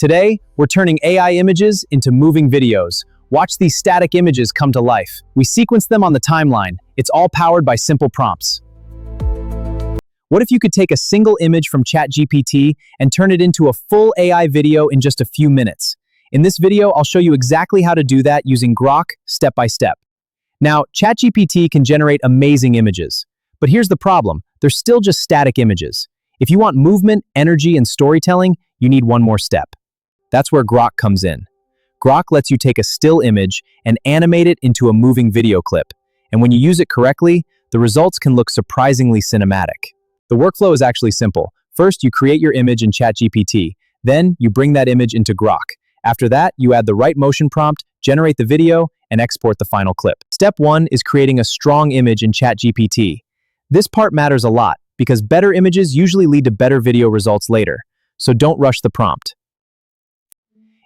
Today, we're turning AI images into moving videos. Watch these static images come to life. We sequence them on the timeline. It's all powered by simple prompts. What if you could take a single image from ChatGPT and turn it into a full AI video in just a few minutes? In this video, I'll show you exactly how to do that using Grok step by step. Now, ChatGPT can generate amazing images. But here's the problem. They're still just static images. If you want movement, energy, and storytelling, you need one more step. That's where Grok comes in. Grok lets you take a still image and animate it into a moving video clip. And when you use it correctly, the results can look surprisingly cinematic. The workflow is actually simple. First, you create your image in ChatGPT. Then, you bring that image into Grok. After that, you add the right motion prompt, generate the video, and export the final clip. Step 1 is creating a strong image in ChatGPT. This part matters a lot because better images usually lead to better video results later. So don't rush the prompt.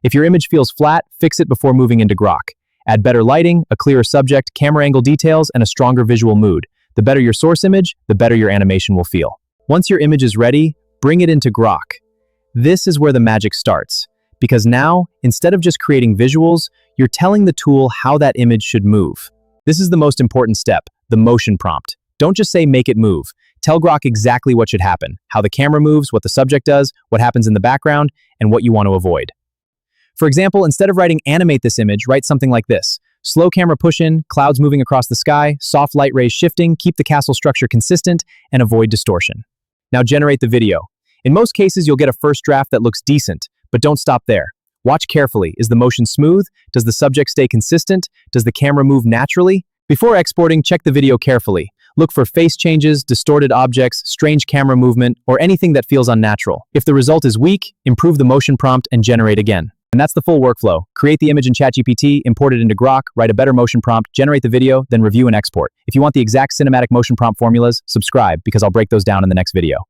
If your image feels flat, fix it before moving into Grok. Add better lighting, a clearer subject, camera angle details, and a stronger visual mood. The better your source image, the better your animation will feel. Once your image is ready, bring it into Grok. This is where the magic starts. Because now, instead of just creating visuals, you're telling the tool how that image should move. This is the most important step, the motion prompt. Don't just say make it move. Tell Grok exactly what should happen, how the camera moves, what the subject does, what happens in the background, and what you want to avoid. For example, instead of writing animate this image, write something like this. Slow camera push-in, clouds moving across the sky, soft light rays shifting, keep the castle structure consistent, and avoid distortion. Now generate the video. In most cases, you'll get a first draft that looks decent, but don't stop there. Watch carefully. Is the motion smooth? Does the subject stay consistent? Does the camera move naturally? Before exporting, check the video carefully. Look for face changes, distorted objects, strange camera movement, or anything that feels unnatural. If the result is weak, improve the motion prompt and generate again. And that's the full workflow. Create the image in ChatGPT, import it into Grok, write a better motion prompt, generate the video, then review and export. If you want the exact cinematic motion prompt formulas, subscribe because I'll break those down in the next video.